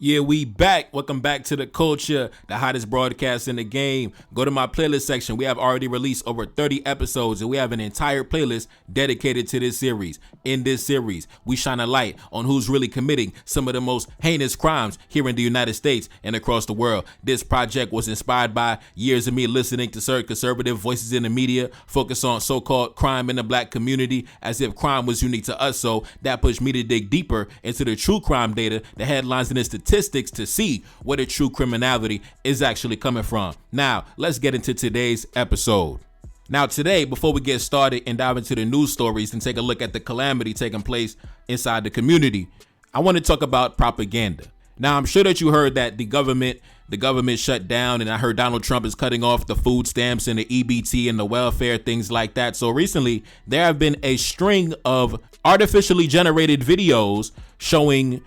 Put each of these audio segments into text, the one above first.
Yeah, we back. Welcome back to The Culture, the hottest broadcast in the game. Go to my playlist section. We have already released over 30 episodes, and we have an entire playlist dedicated to this series. In this series, we shine a light on who's really committing some of the most heinous crimes here in the United States and across the world. This project was inspired by years of me listening to certain conservative voices in the media focus on so-called crime in the black community as if crime was unique to us. So that pushed me to dig deeper into the true crime data, the headlines, and the statistics to see where the true criminality is actually coming from. Now, let's get into today's episode. Now, today, before we get started and dive into the news stories and take a look at the calamity taking place inside the community, I want to talk about propaganda. Now, I'm sure that you heard that the government shut down, and I heard Donald Trump is cutting off the food stamps and the EBT and the welfare, things like that. So recently, there have been a string of artificially generated videos showing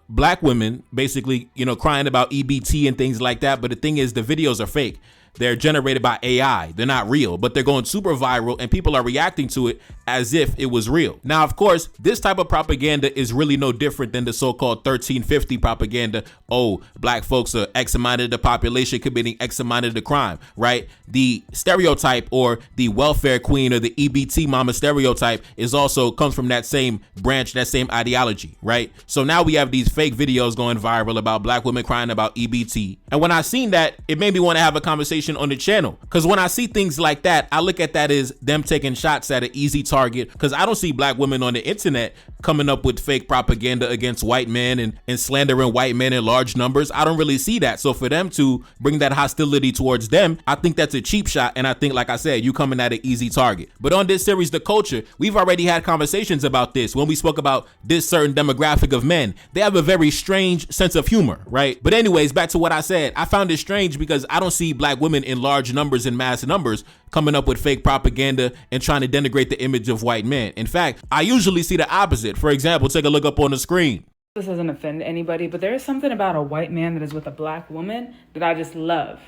black women basically, crying about EBT and things like that. But the thing is, the videos are fake. They're generated by AI. They're not real, but they're going super viral and people are reacting to it as if it was real. Now, of course, this type of propaganda is really no different than the so-called 1350 propaganda. Oh, black folks are X amount of the population committing X amount of the crime, right? The stereotype or the welfare queen or the EBT mama stereotype comes from that same branch, that same ideology, right? So now we have these fake videos going viral about black women crying about EBT. And when I seen that, it made me want to have a conversation on the channel, because when I see things like that, I look at that as them taking shots at an easy target, because I don't see black women on the internet coming up with fake propaganda against white men and slandering white men in large numbers. I don't really see that. So for them to bring that hostility towards them, I think that's a cheap shot. And I think, like I said, you coming at an easy target. But on this series, The Culture, we've already had conversations about this when we spoke about this certain demographic of men. They have a very strange sense of humor, right? But anyways, back to what I said. I found it strange because I don't see black women in large numbers and mass numbers coming up with fake propaganda and trying to denigrate the image of white men. In fact, I usually see the opposite. For example, take a look up on the screen. This doesn't offend anybody, but there is something about a white man that is with a black woman that I just love.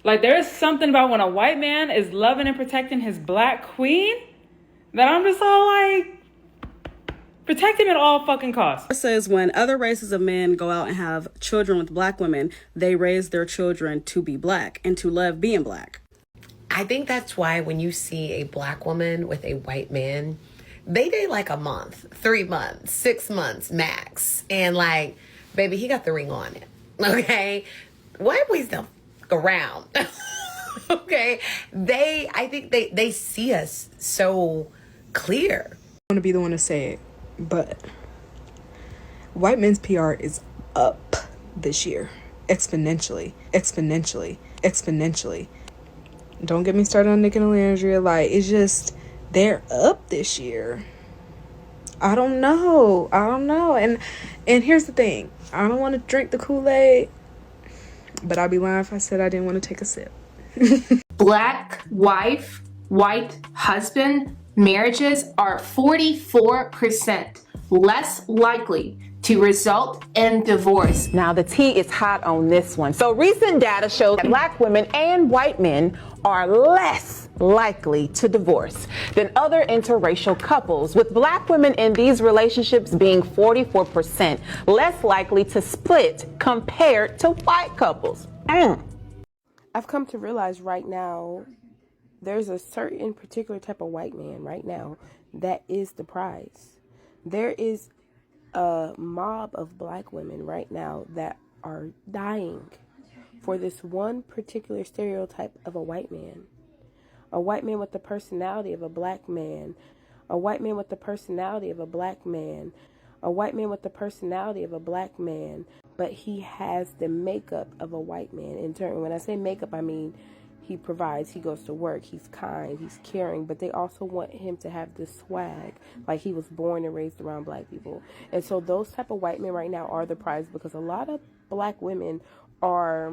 Like, there is something about when a white man is loving and protecting his black queen that I'm just all like, protect him at all fucking costs. It says when other races of men go out and have children with black women, they raise their children to be black and to love being black. I think that's why when you see a black woman with a white man, they date like a month, 3 months, 6 months max. And like, baby, he got the ring on it. Okay? Why waste them around? Okay? I think they see us so clear. I want to be the one to say it, but white men's PR is up this year. Exponentially. Don't get me started on Nick and Alexandria. Like, it's just, they're up this year. I don't know. And here's the thing. I don't want to drink the Kool-Aid, but I'd be lying if I said I didn't want to take a sip. Black wife, white husband marriages are 44% less likely to result in divorce. Now the tea is hot on this one. So recent data shows that black women and white men are less likely to divorce than other interracial couples, with black women in these relationships being 44% less likely to split compared to white couples. I've come to realize right now there's a certain particular type of white man right now that is the prize. There is a mob of black women right now that are dying for this one particular stereotype of a white man. A white man with the personality of a black man. A white man with the personality of a black man. A white man with the personality of a black man, but he has the makeup of a white man. In turn, when I say makeup, I mean he provides, he goes to work, he's kind, he's caring, but they also want him to have this swag, like he was born and raised around black people. And so those type of white men right now are the prize, because a lot of black women are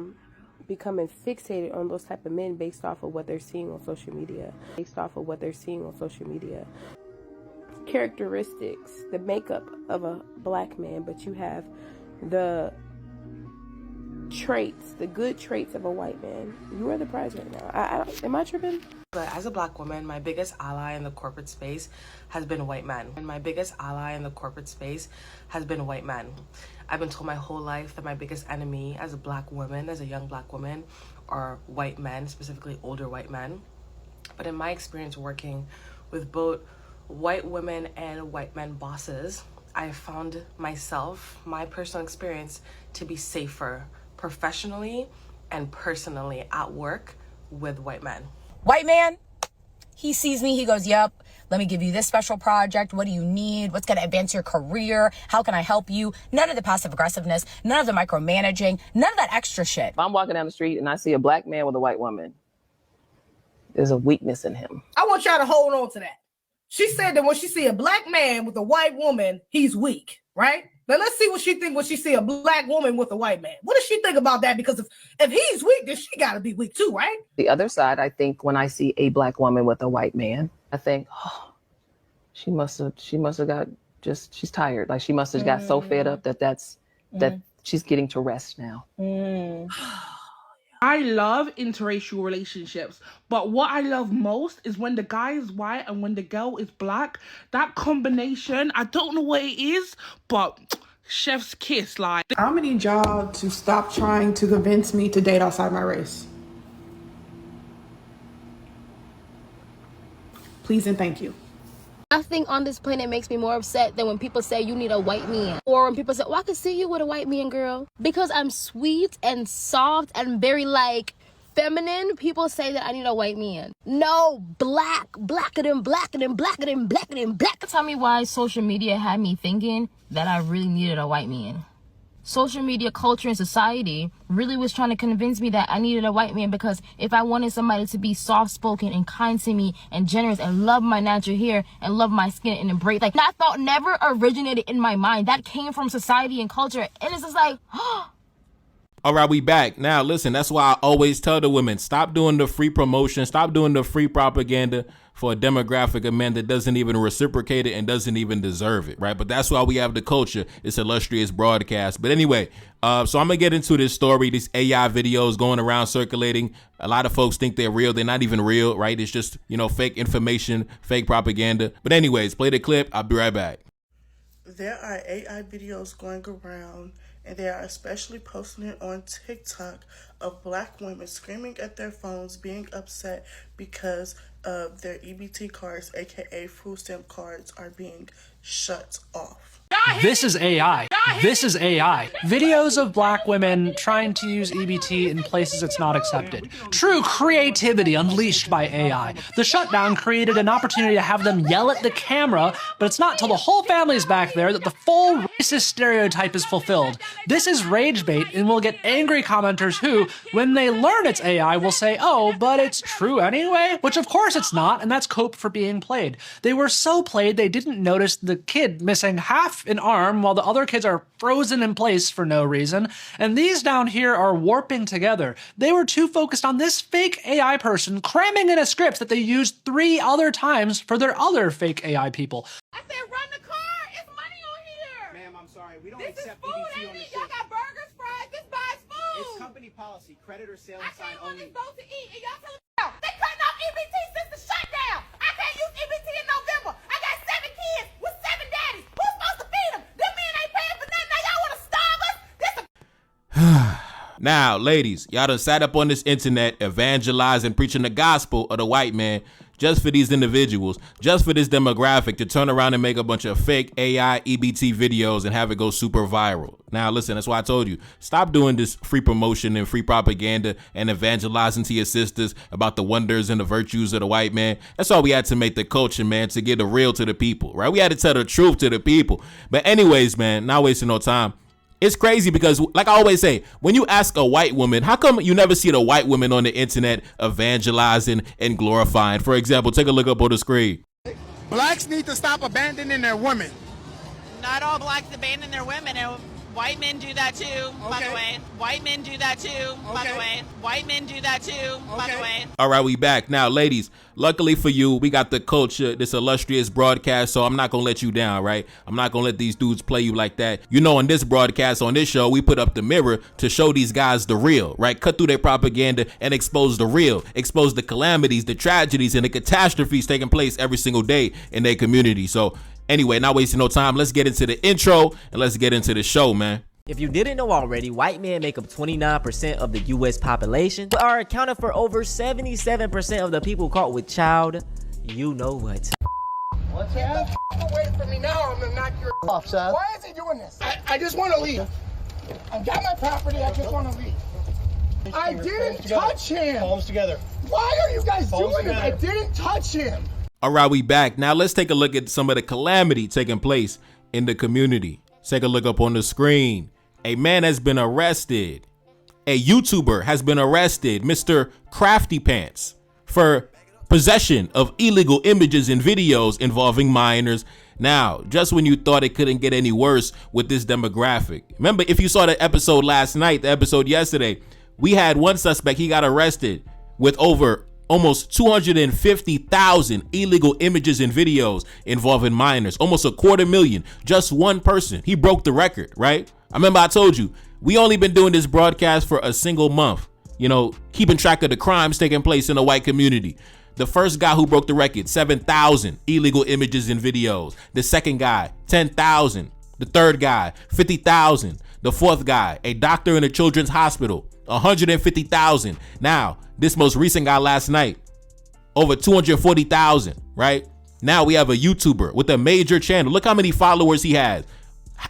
becoming fixated on those type of men based off of what they're seeing on social media. Characteristics, the makeup of a black man, but you have the traits, the good traits of a white man. You are the prize right now. Am I tripping? But as a black woman, my biggest ally in the corporate space has been white men. And my biggest ally in the corporate space has been white men. I've been told my whole life that my biggest enemy as a black woman, as a young black woman, are white men, specifically older white men. But in my experience working with both white women and white men bosses, I found myself, my personal experience, to be safer professionally and personally at work with white men. White man, he sees me, he goes, yep, let me give you this special project. What do you need? What's going to advance your career? How can I help you? None of the passive aggressiveness, none of the micromanaging, none of that extra shit. If I'm walking down the street and I see a black man with a white woman, there's a weakness in him. I want y'all to hold on to that. She said that when she see a black man with a white woman, he's weak, right? Now let's see what she think when she see a black woman with a white man. What does she think about that? Because if he's weak, then she got to be weak too, right? The other side, I think when I see a black woman with a white man, I think, oh, she must have got just, she's tired. Like she must have got so fed up that she's getting to rest now. I love interracial relationships, but what I love most is when the guy is white and when the girl is black. That combination, I don't know what it is, but chef's kiss. Like, I'm gonna need y'all to stop trying to convince me to date outside my race. Please and thank you. Nothing on this planet makes me more upset than when people say you need a white man. Or when people say, oh, I can see you with a white man, girl. Because I'm sweet and soft and very, like, feminine, people say that I need a white man. No, blacker than blacker than blacker than blacker than black. Tell me why social media had me thinking that I really needed a white man. Social media culture and society really was trying to convince me that I needed a white man, because if I wanted somebody to be soft-spoken and kind to me and generous and love my natural hair and love my skin and embrace, like, that thought never originated in my mind. That came from society and culture. And it's just like, All right, we back. Now, listen, that's why I always tell the women, stop doing the free promotion, stop doing the free propaganda for a demographic of men that doesn't even reciprocate it and doesn't even deserve it, right? But that's why we have the culture. It's illustrious broadcast. But anyway, so I'm going to get into this story, these AI videos going around circulating. A lot of folks think they're real. They're not even real, right? It's just, fake information, fake propaganda. But anyways, play the clip. I'll be right back. There are AI videos going around, and they are especially posting it on TikTok, of black women screaming at their phones, being upset because of their EBT cards, aka food stamp cards, are being shut off. This is AI. This is AI. Videos of black women trying to use EBT in places it's not accepted. True creativity unleashed by AI. The shutdown created an opportunity to have them yell at the camera, but it's not till the whole family's back there that the full racist stereotype is fulfilled. This is rage bait, and we'll get angry commenters who, when they learn it's AI, will say, oh, but it's true anyway? Which of course it's not, and that's cope for being played. They were so played they didn't notice the kid missing half an arm while the other kids are frozen in place for no reason, and these down here are warping together. They were too focused on this fake AI person cramming in a script that they used 3 other times for their other fake AI people. I said run the car. It's money on here. Ma'am, I'm sorry. We don't accept EBT on the ship. Y'all got burgers, fries. This buys food. It's company policy. Creditor sales sign only. I came on this boat to eat, and y'all telling me they cutting off EBT since the shutdown. I can't use EBT in November. I got 7 kids with 7 daddies. Who's supposed to feed them? Them men ain't paying for nothing. Now y'all want to starve us? This a Now, ladies, y'all done sat up on this internet evangelizing, preaching the gospel of the white man just for these individuals, just for this demographic to turn around and make a bunch of fake AI EBT videos and have it go super viral. Now, listen, that's why I told you, stop doing this free promotion and free propaganda and evangelizing to your sisters about the wonders and the virtues of the white man. That's all we had to make the culture, man, to get the real to the people, right? We had to tell the truth to the people. But anyways, man, not wasting no time. It's crazy because, like I always say, when you ask a white woman, how come you never see the white women on the internet evangelizing and glorifying? For example, take a look up on the screen. Blacks need to stop abandoning their women. Not all blacks abandon their women. White men do that too, by the way. White men do that too, by the way. White men do that too, by the way. All right, we back. Now, ladies, luckily for you, we got the culture, this illustrious broadcast, so I'm not going to let you down, right? I'm not going to let these dudes play you like that. You know, on this broadcast, on this show, we put up the mirror to show these guys the real, right? Cut through their propaganda and expose the real, expose the calamities, the tragedies, and the catastrophes taking place every single day in their community. So anyway, not wasting no time, let's get into the intro and let's get into the show, man. If you didn't know already, white men make up 29% of the U.S. population, but are accounted for over 77% of the people caught with child, you know what. What's that? Get away from me now, I'm gonna knock your off, son. Why is he doing this? I just want to leave. I've got my property, I just want to leave. I didn't touch him. Palms together. Why are you guys doing this? I didn't touch him. All right, we back. Now let's take a look at some of the calamity taking place in the community. Take a look up on the screen. A man has been arrested. A YouTuber has been arrested, Mr. Crafty Pants, for possession of illegal images and videos involving minors. Now, just when you thought it couldn't get any worse with this demographic. Remember, if you saw the episode last night, the episode yesterday, we had one suspect, he got arrested with over almost 250,000 illegal images and videos involving minors, almost 250,000, just one person. He broke the record, right? I remember I told you, we only been doing this broadcast for a single month, you know, keeping track of the crimes taking place in the white community. The first guy who broke the record, 7,000 illegal images and videos. The second guy, 10,000. The third guy, 50,000. The fourth guy, a doctor in a children's hospital, 150,000. Now, this most recent guy last night, over 240,000, right? Now we have a YouTuber with a major channel. Look how many followers he has.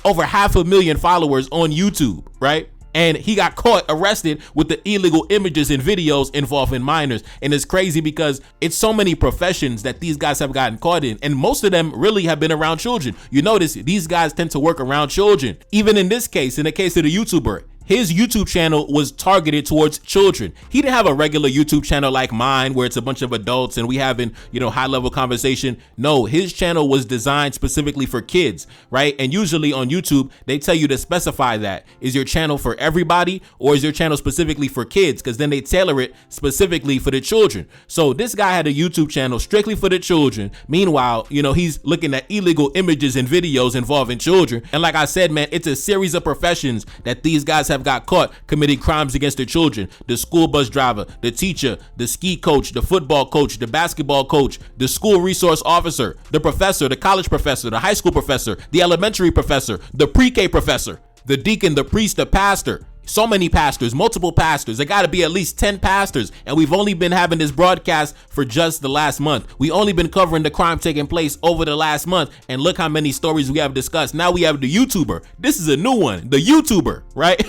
Over 500,000 followers on YouTube, right? And he got caught, arrested with the illegal images and videos involving minors. And it's crazy because it's so many professions that these guys have gotten caught in. And most of them really have been around children. You notice these guys tend to work around children. Even in this case, in the case of the YouTuber, his YouTube channel was targeted towards children. He didn't have a regular YouTube channel like mine where it's a bunch of adults and we having, you know, high level conversation. No, his channel was designed specifically for kids, right? And usually on YouTube, they tell you to specify that. Is your channel for everybody or is your channel specifically for kids? Because then they tailor it specifically for the children. So this guy had a YouTube channel strictly for the children. Meanwhile, you know, he's looking at illegal images and videos involving children. And like I said, man, it's a series of professions that these guys have got caught committing crimes against the children. The school bus driver, the teacher, the ski coach, the football coach, the basketball coach, the school resource officer, the professor, the college professor, the high school professor, the elementary professor, the pre-K professor, the deacon, the priest, the pastor. So many pastors, multiple pastors. There got to be at least 10 pastors. And we've only been having this broadcast for just the last month. We only been covering the crime taking place over the last month. And look how many stories we have discussed. Now we have the YouTuber. This is a new one. The YouTuber, right?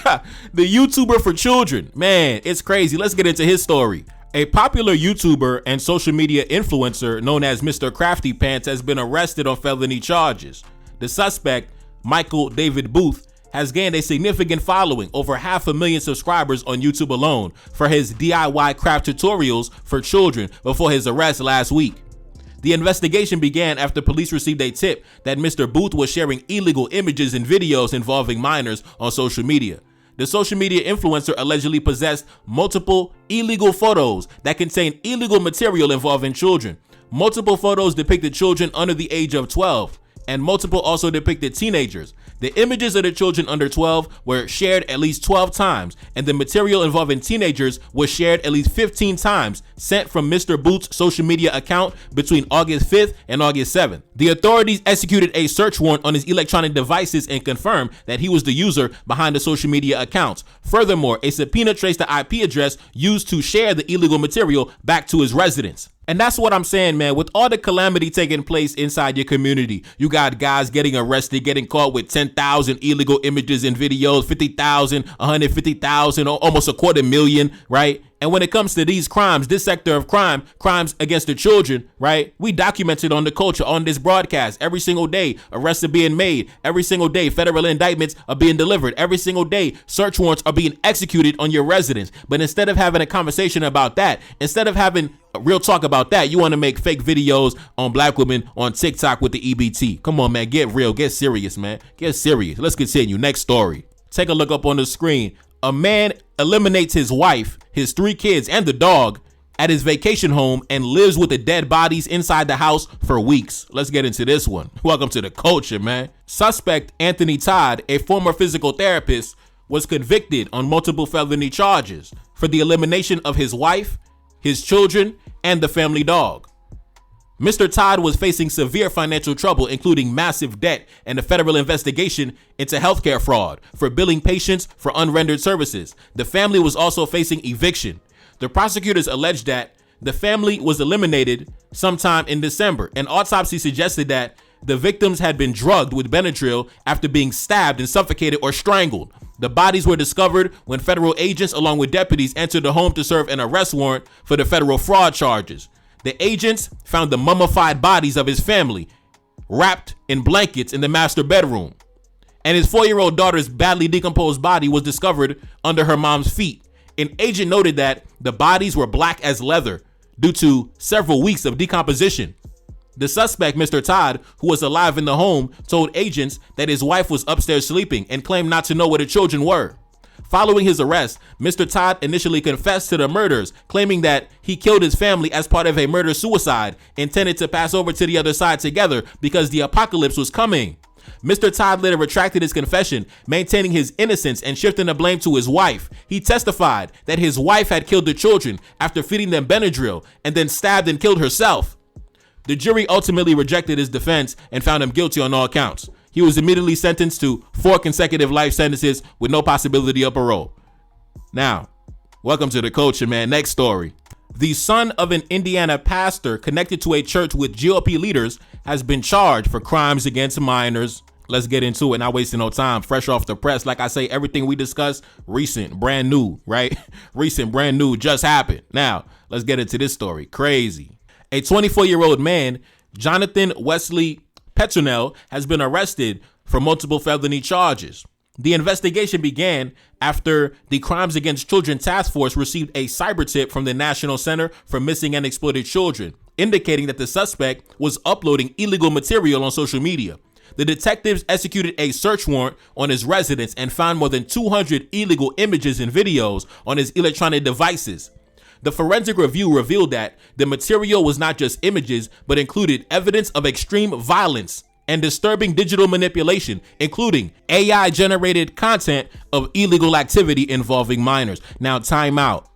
The YouTuber for children. Man, it's crazy. Let's get into his story. A popular YouTuber and social media influencer known as Mr. Crafty Pants has been arrested on felony charges. The suspect, Michael David Booth, has gained a significant following, over 500,000 subscribers on YouTube alone, for his DIY craft tutorials for children before his arrest last week. The investigation began after police received a tip that Mr. Booth was sharing illegal images and videos involving minors on social media. The social media influencer allegedly possessed multiple illegal photos that contained illegal material involving children. Multiple photos depicted children under the age of 12, and multiple also depicted teenagers. The images of the children under 12 were shared at least 12 times, and the material involving teenagers was shared at least 15 times, sent from Mr. Booth's social media account between August 5th and August 7th. The authorities executed a search warrant on his electronic devices and confirmed that he was the user behind the social media accounts. Furthermore, a subpoena traced the IP address used to share the illegal material back to his residence. And that's what I'm saying, man. With all the calamity taking place inside your community, you got guys getting arrested, getting caught with 10,000 illegal images and videos, 50,000, 150,000, almost 250,000, right? And when it comes to these crimes, this sector of crime, crimes against the children, right? We document it on the culture, on this broadcast every single day. Arrests are being made every single day. Federal indictments are being delivered every single day. Search warrants are being executed on your residence. But instead of having a conversation about that, instead of having a real talk about that, you want to make fake videos on black women on TikTok with the EBT. Come on, man. Get real. Get serious, man. Get serious. Let's continue. Next story. Take a look up on the screen. A man eliminates his wife, his 3 kids, and the dog at his vacation home and lives with the dead bodies inside the house for weeks. Let's get into this one. Welcome to the culture, man. Suspect Anthony Todd, a former physical therapist, was convicted on multiple felony charges for the elimination of his wife, his children, and the family dog. Mr. Todd was facing severe financial trouble, including massive debt and a federal investigation into healthcare fraud for billing patients for unrendered services. The family was also facing eviction. The prosecutors alleged that the family was eliminated sometime in December. An autopsy suggested that the victims had been drugged with Benadryl after being stabbed and suffocated or strangled. The bodies were discovered when federal agents along with deputies entered the home to serve an arrest warrant for the federal fraud charges. The agents found the mummified bodies of his family wrapped in blankets in the master bedroom, and his 4-year-old daughter's badly decomposed body was discovered under her mom's feet. An agent noted that the bodies were black as leather due to several weeks of decomposition. The suspect, Mr. Todd, who was alive in the home, told agents that his wife was upstairs sleeping and claimed not to know where the children were. Following his arrest, Mr. Todd initially confessed to the murders, claiming that he killed his family as part of a murder-suicide intended to pass over to the other side together because the apocalypse was coming. Mr. Todd later retracted his confession, maintaining his innocence and shifting the blame to his wife. He testified that his wife had killed the children after feeding them Benadryl and then stabbed and killed herself. The jury ultimately rejected his defense and found him guilty on all counts. He was immediately sentenced to 4 consecutive life sentences with no possibility of parole. Now, welcome to the culture, man. Next story. The son of an Indiana pastor connected to a church with GOP leaders has been charged for crimes against minors. Let's get into it, not wasting no time. Fresh off the press. Like I say, everything we discuss, recent, brand new, right? Recent, brand new, just happened. Now, let's get into this story. Crazy. A 24-year-old man, Jonathan Wesley Petronell, has been arrested for multiple felony charges. The investigation began after the Crimes Against Children Task Force received a cyber tip from the National Center for Missing and Exploited Children, indicating that the suspect was uploading illegal material on social media. The detectives executed a search warrant on his residence and found more than 200 illegal images and videos on his electronic devices. The forensic review revealed that the material was not just images, but included evidence of extreme violence and disturbing digital manipulation, including AI-generated content of illegal activity involving minors. Now, time out,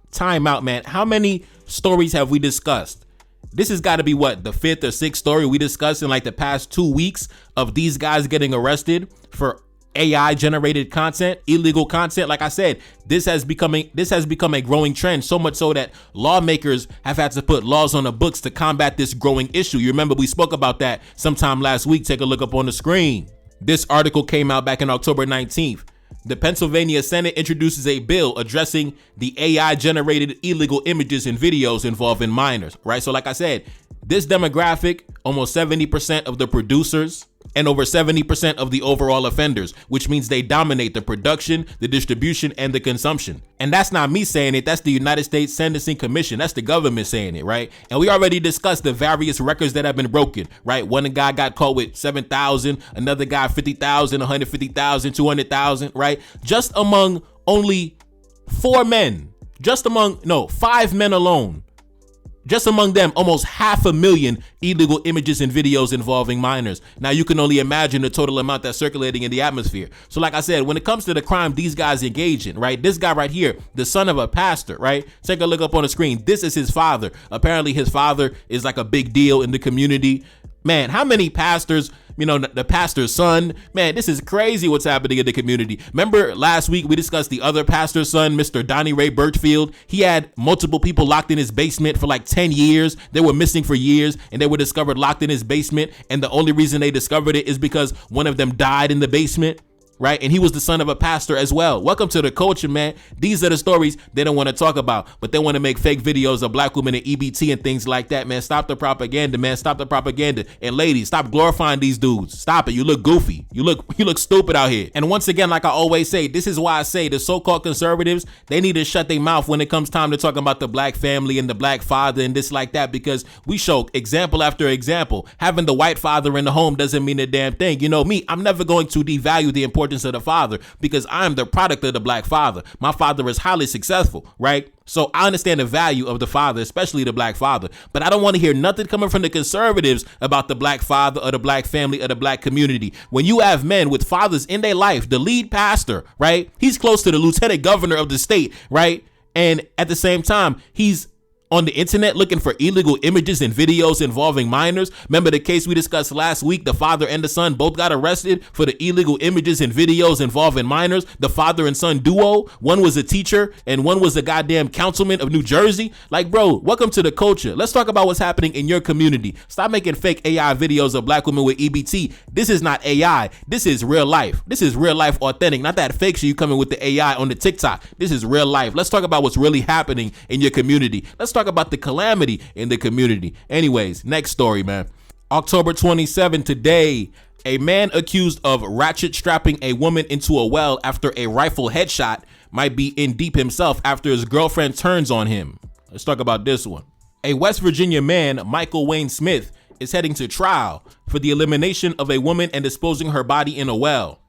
man. How many stories have we discussed? This has got to be what, the 5th or 6th story we discussed in like the past 2 weeks of these guys getting arrested for AI generated content, illegal content. Like I said, this has become a growing trend, so much so that lawmakers have had to put laws on the books to combat this growing issue. You remember we spoke about that sometime last week. Take a look up on the screen. This article came out back in October 19th. The Pennsylvania Senate introduces a bill addressing the AI generated illegal images and videos involving minors, right? So like I said, this demographic, almost 70% of the producers and over 70% of the overall offenders, which means they dominate the production, the distribution, and the consumption. And that's not me saying it, that's the United States Sentencing Commission, that's the government saying it, right? And we already discussed the various records that have been broken, right? One guy got caught with 7,000, another guy 50,000, 150,000, 200,000, right? Just among only 5 men alone. Just among them, almost 500,000 illegal images and videos involving minors. Now, you can only imagine the total amount that's circulating in the atmosphere. So like I said, when it comes to the crime these guys engage in, right? This guy right here, the son of a pastor, right? Take a look up on the screen. This is his father. Apparently, his father is like a big deal in the community. Man, how many pastors, the pastor's son, man, this is crazy what's happening in the community. Remember last week we discussed the other pastor's son, Mr. Donnie Ray Birchfield. He had multiple people locked in his basement for like 10 years. They were missing for years and they were discovered locked in his basement. And the only reason they discovered it is because one of them died in the basement. right? And he was the son of a pastor as well. Welcome to the culture, man. These are the stories they don't want to talk about, but they want to make fake videos of black women and EBT and things like that, man. Stop the propaganda, man. Stop the propaganda. And ladies, stop glorifying these dudes. Stop it. You look goofy. You look stupid out here. And once again, like I always say, this is why I say the so-called conservatives, they need to shut their mouth when it comes time to talking about the black family and the black father and this like that, because we show example after example. Having the white father in the home doesn't mean a damn thing. You know me, I'm never going to devalue the importance of the father because I'm the product of the black father. My father is highly successful, right? So I understand the value of the father, especially the black father, but I don't want to hear nothing coming from the conservatives about the black father or the black family or the black community. When you have men with fathers in their life, the lead pastor, right? He's close to the lieutenant governor of the state, right? And at the same time, he's on the internet looking for illegal images and videos involving minors. Remember the case we discussed last week? The father and the son both got arrested for the illegal images and videos involving minors. The father and son duo, one was a teacher and one was a goddamn councilman of New Jersey. Like, bro, welcome to the culture. Let's talk about what's happening in your community. Stop making fake AI videos of black women with EBT. This is not AI. This is real life. This is real life authentic, not that fake shit you coming with the AI on the TikTok. This is real life. Let's talk about what's really happening in your community. Let's talk about the calamity in the community. Anyways, next story, man. October 27 today, a man accused of ratchet strapping a woman into a well after a rifle headshot might be in deep himself after his girlfriend turns on him. Let's talk about this one. A West Virginia man, Michael Wayne Smith, is heading to trial for the elimination of a woman and disposing her body in a well.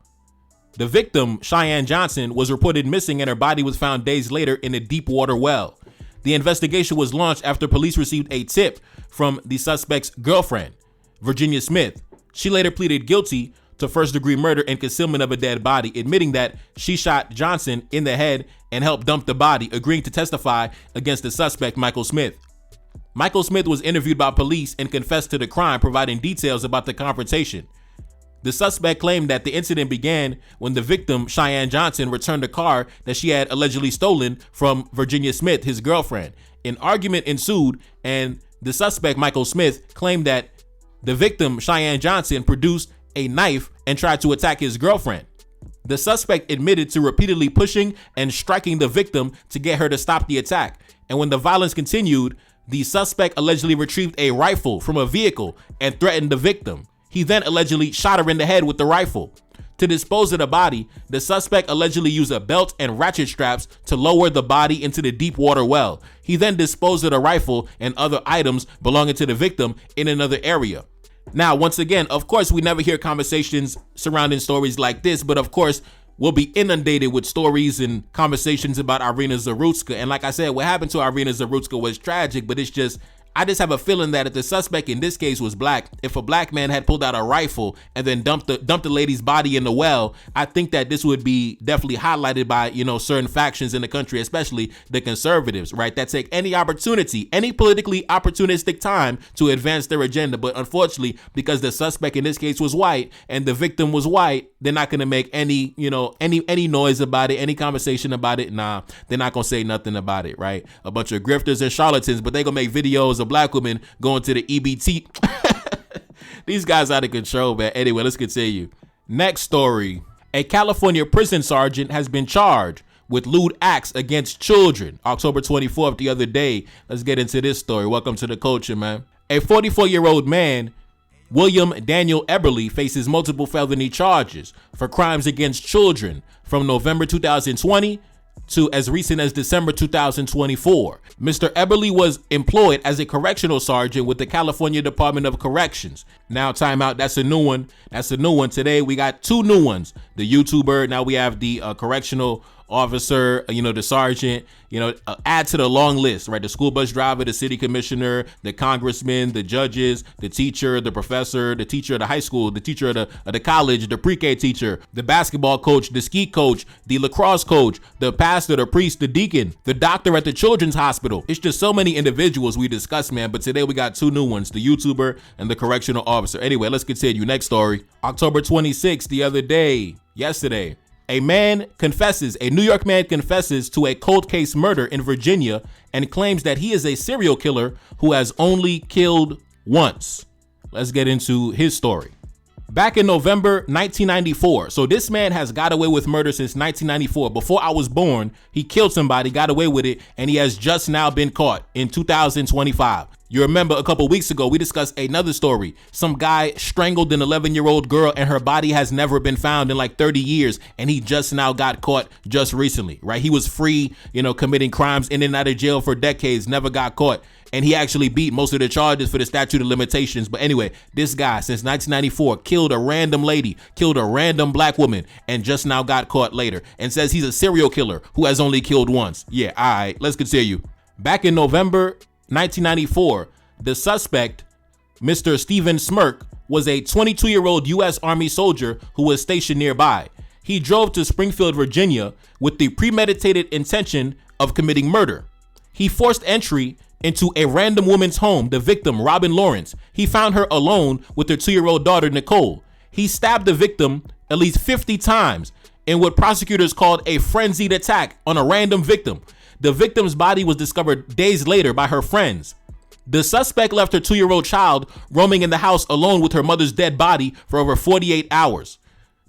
The victim, Cheyenne Johnson, was reported missing and her body was found days later in a deep water well. The investigation was launched after police received a tip from the suspect's girlfriend, Virginia Smith. She later pleaded guilty to first-degree murder and concealment of a dead body, admitting that she shot Johnson in the head and helped dump the body, agreeing to testify against the suspect, Michael Smith. Michael Smith was interviewed by police and confessed to the crime, providing details about the confrontation. The suspect claimed that the incident began when the victim, Cheyenne Johnson, returned a car that she had allegedly stolen from Virginia Smith, his girlfriend. An argument ensued, and the suspect, Michael Smith, claimed that the victim, Cheyenne Johnson, produced a knife and tried to attack his girlfriend. The suspect admitted to repeatedly pushing and striking the victim to get her to stop the attack. And when the violence continued, the suspect allegedly retrieved a rifle from a vehicle and threatened the victim. He then allegedly shot her in the head with the rifle. To dispose of the body, the suspect allegedly used a belt and ratchet straps to lower the body into the deep water well. He then disposed of the rifle and other items belonging to the victim in another area. Now, once again, of course, we never hear conversations surrounding stories like this, but of course, we'll be inundated with stories and conversations about Irina Zarutska. And like I said, what happened to Irina Zarutska was tragic, but I just have a feeling that if the suspect in this case was black, if a black man had pulled out a rifle and then dumped the lady's body in the well, I think that this would be definitely highlighted by, certain factions in the country, especially the conservatives, right? That take any opportunity, any politically opportunistic time to advance their agenda. But unfortunately, because the suspect in this case was white and the victim was white, they're not going to make any noise about it, any conversation about it. Nah, they're not going to say nothing about it, right? A bunch of grifters and charlatans, but they're going to make videos of black women going to the EBT. These guys out of control, man. Anyway, let's continue. Next story. A California prison sergeant has been charged with lewd acts against children. October 24th, the other day. Let's get into this story. Welcome to the culture, man. A 44-year-old man, William Daniel Eberly, faces multiple felony charges for crimes against children from November 2020 to as recent as December 2024. Mr. Eberly was employed as a correctional sergeant with the California Department of Corrections. Now, time out. That's a new one. Today, we got two new ones. The YouTuber. Now we have the correctional officer, the sergeant, add to the long list, right? The school bus driver, the city commissioner, the congressman, the judges, the teacher, the professor, the teacher of the high school, the teacher of the college, the pre-K teacher, the basketball coach, the ski coach, the lacrosse coach, the pastor, the priest, the deacon, the doctor at the children's hospital. It's just so many individuals we discuss, man. But today we got two new ones, the YouTuber and the correctional officer. Anyway, let's continue. Next story. October 26th, yesterday. A New York man confesses to a cold case murder in Virginia and claims that he is a serial killer who has only killed once. Let's get into his story. Back in November 1994, so this man has got away with murder since 1994. Before I was born, he killed somebody, got away with it, and he has just now been caught in 2025. You remember a couple weeks ago, we discussed another story. Some guy strangled an 11-year-old girl and her body has never been found in like 30 years. And he just now got caught just recently, right? He was free, committing crimes in and out of jail for decades, never got caught. And he actually beat most of the charges for the statute of limitations. But anyway, this guy since 1994 killed a random lady, killed a random black woman, and just now got caught later and says he's a serial killer who has only killed once. Yeah, all right, let's continue. Back in November 1994, the suspect, Mr. Stephen Smirk, was a 22-year-old U.S. Army soldier who was stationed nearby. He drove to Springfield, Virginia with the premeditated intention of committing murder. He forced entry into a random woman's home, the victim, Robin Lawrence. He found her alone with her 2-year-old daughter, Nicole. He stabbed the victim at least 50 times in what prosecutors called a frenzied attack on a random victim. The victim's body was discovered days later by her friends. The suspect left her 2-year-old child roaming in the house alone with her mother's dead body for over 48 hours.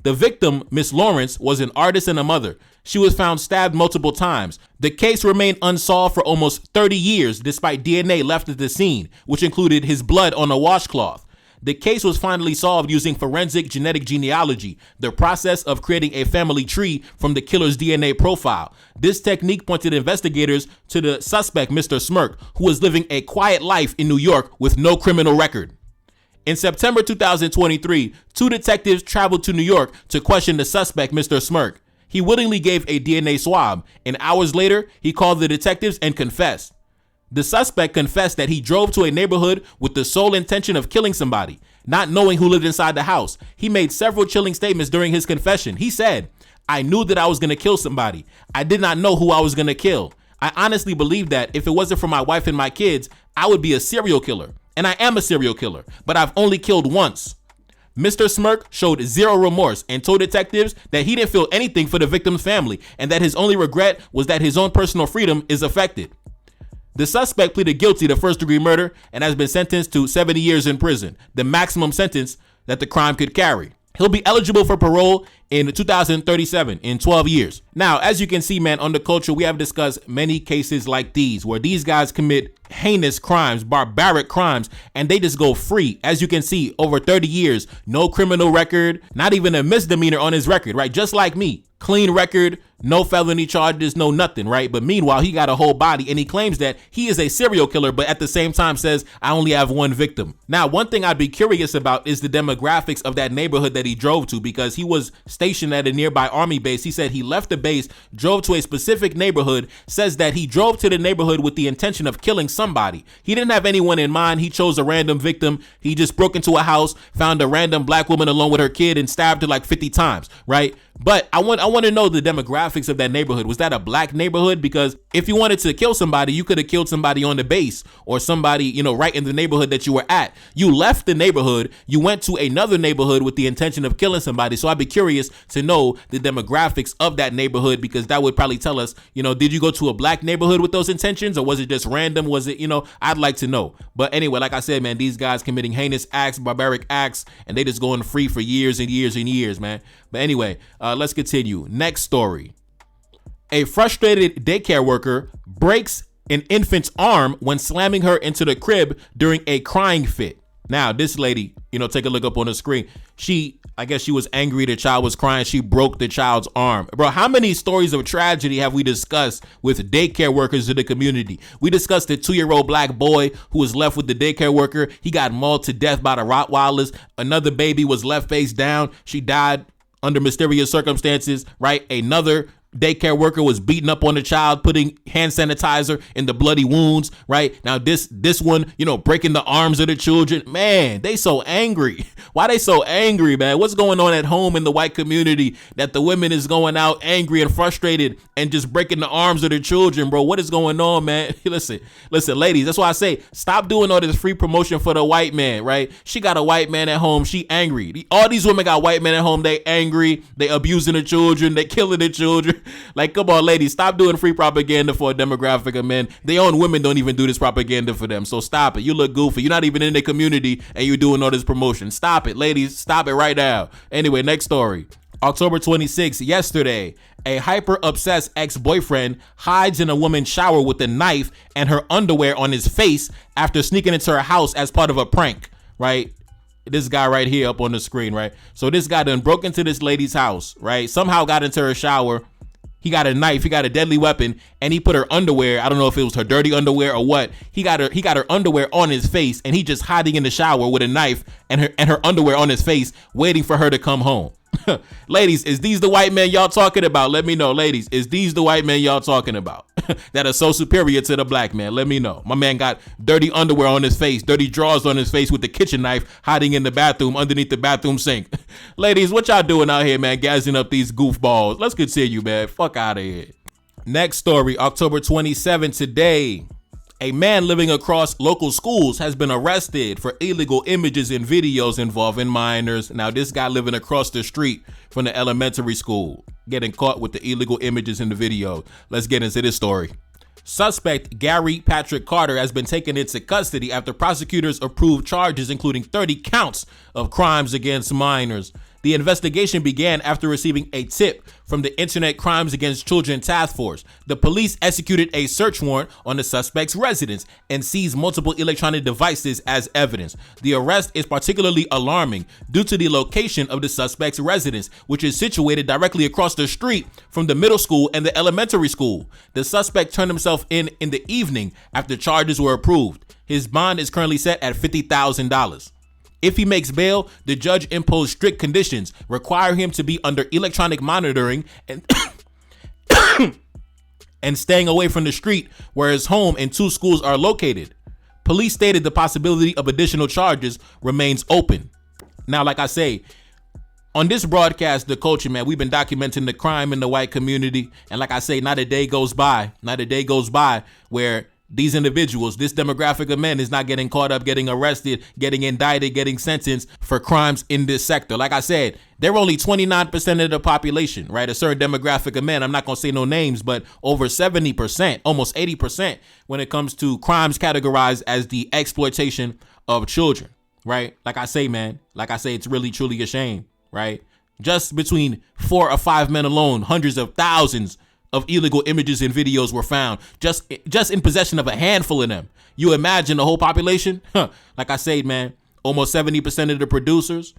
The victim, Miss Lawrence, was an artist and a mother. She was found stabbed multiple times. The case remained unsolved for almost 30 years despite DNA left at the scene, which included his blood on a washcloth. The case was finally solved using forensic genetic genealogy, the process of creating a family tree from the killer's DNA profile. This technique pointed investigators to the suspect, Mr. Smirk, who was living a quiet life in New York with no criminal record. In September 2023, 2 detectives traveled to New York to question the suspect, Mr. Smirk. He willingly gave a DNA swab, and hours later, he called the detectives and confessed. The suspect confessed that he drove to a neighborhood with the sole intention of killing somebody, not knowing who lived inside the house. He made several chilling statements during his confession. He said, "I knew that I was going to kill somebody. I did not know who I was going to kill. I honestly believe that if it wasn't for my wife and my kids, I would be a serial killer. And I am a serial killer, but I've only killed once." Mr. Smirk showed zero remorse and told detectives that he didn't feel anything for the victim's family and that his only regret was that his own personal freedom is affected. The suspect pleaded guilty to first-degree murder and has been sentenced to 70 years in prison, the maximum sentence that the crime could carry. He'll be eligible for parole in 2037, in 12 years. Now, as you can see, man, on The Culture, we have discussed many cases like these where these guys commit heinous crimes, barbaric crimes, and they just go free. As you can see, over 30 years, no criminal record, not even a misdemeanor on his record, right? Just like me. Clean record, no felony charges, no nothing, right? But meanwhile, he got a whole body and he claims that he is a serial killer, but at the same time says, I only have one victim. Now, one thing I'd be curious about is the demographics of that neighborhood that he drove to, because he was stationed at a nearby army base. He said he left the base, drove to a specific neighborhood, says that he drove to the neighborhood with the intention of killing somebody. He didn't have anyone in mind. He chose a random victim. He just broke into a house, found a random black woman alone with her kid and stabbed her like 50 times, right? But I want to know the demographics of that neighborhood. Was that a black neighborhood? Because if you wanted to kill somebody, you could have killed somebody on the base or somebody, right in the neighborhood that you were at. You left the neighborhood. You went to another neighborhood with the intention of killing somebody. So I'd be curious to know the demographics of that neighborhood, because that would probably tell us, did you go to a black neighborhood with those intentions, or was it just random? Was it, I'd like to know. But anyway, like I said, man, these guys committing heinous acts, barbaric acts, and they just going free for years and years and years, man. But anyway, let's continue. Next story. A frustrated daycare worker breaks an infant's arm when slamming her into the crib during a crying fit. Now, this lady, take a look up on the screen. I guess she was angry the child was crying. She broke the child's arm. Bro, how many stories of tragedy have we discussed with daycare workers in the community? We discussed the 2-year-old black boy who was left with the daycare worker. He got mauled to death by the Rottweilers. Another baby was left face down. She died under mysterious circumstances, right? Another daycare worker was beating up on the child, putting hand sanitizer in the bloody wounds, right? Now this one, breaking the arms of the children. Man, they so angry. Why they so angry, man? What's going on at home in the white community that the women is going out angry and frustrated and just breaking the arms of their children, bro? What is going on, man? Listen, ladies, that's why I say stop doing all this free promotion for the white man, right? She got a white man at home. She angry. All these women got white men at home. They angry. They abusing the children. They killing the children. Like, come on, ladies, stop doing free propaganda for a demographic of men. Their own women don't even do this propaganda for them. So stop it. You look goofy. You're not even in the community and you're doing all this promotion. Stop it, ladies. Stop it right now. Anyway, next story. October 26th, yesterday, a hyper-obsessed ex-boyfriend hides in a woman's shower with a knife and her underwear on his face after sneaking into her house as part of a prank, right? This guy right here up on the screen, right? So this guy done broke into this lady's house, right? Somehow got into her shower. He got a knife, he got a deadly weapon, and he put her underwear, I don't know if it was her dirty underwear or what. He got her underwear on his face, and he just hiding in the shower with a knife and her underwear on his face, waiting for her to come home. Ladies, is these the white men y'all talking about? Let me know. Ladies, is these the white men y'all talking about that are so superior to the black man? Let me know. My man got dirty underwear on his face, dirty drawers on his face with the kitchen knife, hiding in the bathroom underneath the bathroom sink. Ladies, what y'all doing out here, man? Gassing up these goofballs. Let's continue, man. Fuck out of here. Next story, October 27th, today. A man living across local schools has been arrested for illegal images and videos involving minors. Now, this guy living across the street from the elementary school, getting caught with the illegal images in the video. Let's get into this story. Suspect Gary Patrick Carter has been taken into custody after prosecutors approved charges including 30 counts of crimes against minors. The investigation began after receiving a tip from the Internet Crimes Against Children Task Force. The police executed a search warrant on the suspect's residence and seized multiple electronic devices as evidence. The arrest is particularly alarming due to the location of the suspect's residence, which is situated directly across the street from the middle school and the elementary school. The suspect turned himself in the evening after charges were approved. His bond is currently set at $50,000. If he makes bail, the judge imposed strict conditions, require him to be under electronic monitoring and and staying away from the street where his home and two schools are located. Police stated the possibility of additional charges remains open. Now, like I say, on this broadcast, The Culture, man, we've been documenting the crime in the white community. And like I say, not a day goes by where these individuals, this demographic of men is not getting caught up, getting arrested, getting indicted, getting sentenced for crimes in this sector. Like I said, they're only 29% of the population, right? A certain demographic of men, I'm not going to say no names, but over 70%, almost 80% when it comes to crimes categorized as the exploitation of children, right? Like I say, man, it's really, truly a shame, right? Just between 4 or 5 men alone, hundreds of thousands of illegal images and videos were found just in possession of a handful of them. You imagine the whole population? Like I said, man, almost 70% of the producers,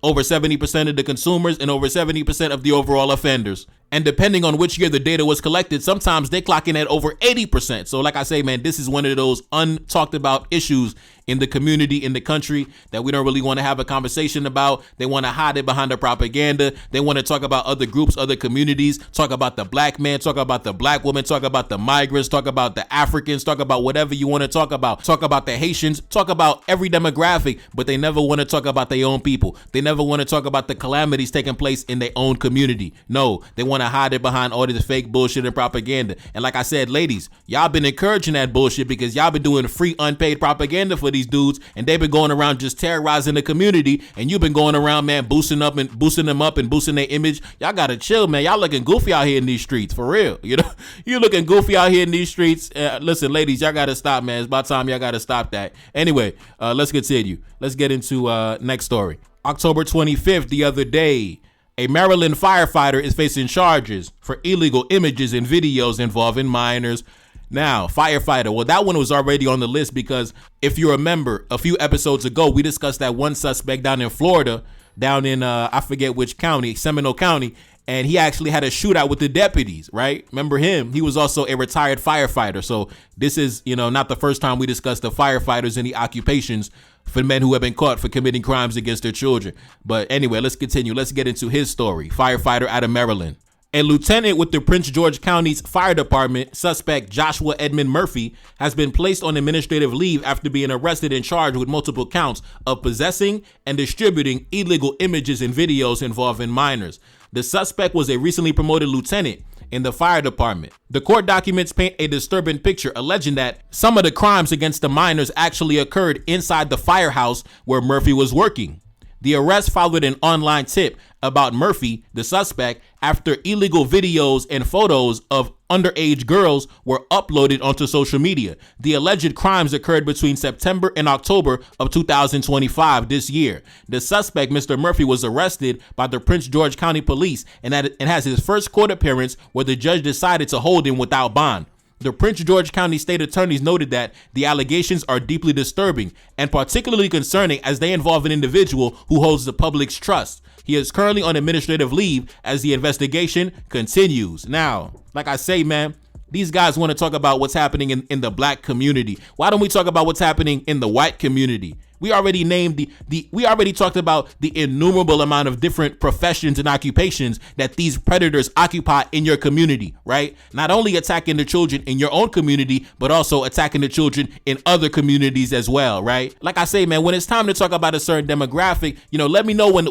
over 70% of the consumers, and over 70% of the overall offenders. And depending on which year the data was collected, sometimes they clock in at over 80%. So like I say, man, this is one of those untalked about issues in the community, in the country, that we don't really want to have a conversation about. They want to hide it behind the propaganda. They want to talk about other groups, other communities, talk about the black man, talk about the black woman, talk about the migrants, talk about the Africans, talk about whatever you want to talk about the Haitians, talk about every demographic, but they never want to talk about their own people. They never want to talk about the calamities taking place in their own community. No, they want to hide it behind all this fake bullshit and propaganda. And like I said, ladies, y'all been encouraging that bullshit because y'all been doing free unpaid propaganda for these dudes, and they've been going around just terrorizing the community, and you've been going around, man, boosting them up and boosting their image. Y'all gotta chill, man. Y'all looking goofy out here in these streets, for real. You know, you're looking goofy out here in these streets. Listen, ladies, y'all gotta stop, man. It's about time y'all gotta stop that. Anyway, let's continue. Let's get into next story. October 25th, the other day, a Maryland firefighter is facing charges for illegal images and videos involving minors. Now, Firefighter, well, that one was already on the list because if you remember, a few episodes ago, we discussed that one suspect down in Florida, down in, I forget which county, Seminole County, and he actually had a shootout with the deputies, right? Remember him? He was also a retired firefighter. So this is, not the first time we discussed the firefighters and the occupations for men who have been caught for committing crimes against their children. But anyway, let's continue. Let's get into his story. Firefighter out of Maryland. A lieutenant with the Prince George County's fire department, suspect Joshua Edmund Murphy, has been placed on administrative leave after being arrested and charged with multiple counts of possessing and distributing illegal images and videos involving minors. The suspect was a recently promoted lieutenant in the fire department. The court documents paint a disturbing picture, alleging that some of the crimes against the minors actually occurred inside the firehouse where Murphy was working. The arrest followed an online tip about Murphy, the suspect, after illegal videos and photos of underage girls were uploaded onto social media. The alleged crimes occurred between September and October of 2025 this year. The suspect, Mr. Murphy, was arrested by the Prince George County Police and has his first court appearance where the judge decided to hold him without bond. The Prince George County State Attorneys noted that the allegations are deeply disturbing and particularly concerning as they involve an individual who holds the public's trust. He is currently on administrative leave as the investigation continues. Now, like I say, man, these guys want to talk about what's happening in the black community. Why don't we talk about what's happening in the white community? We already named we already talked about the innumerable amount of different professions and occupations that these predators occupy in your community, right? Not only attacking the children in your own community, but also attacking the children in other communities as well, right? Like I say, man, when it's time to talk about a certain demographic, let me know when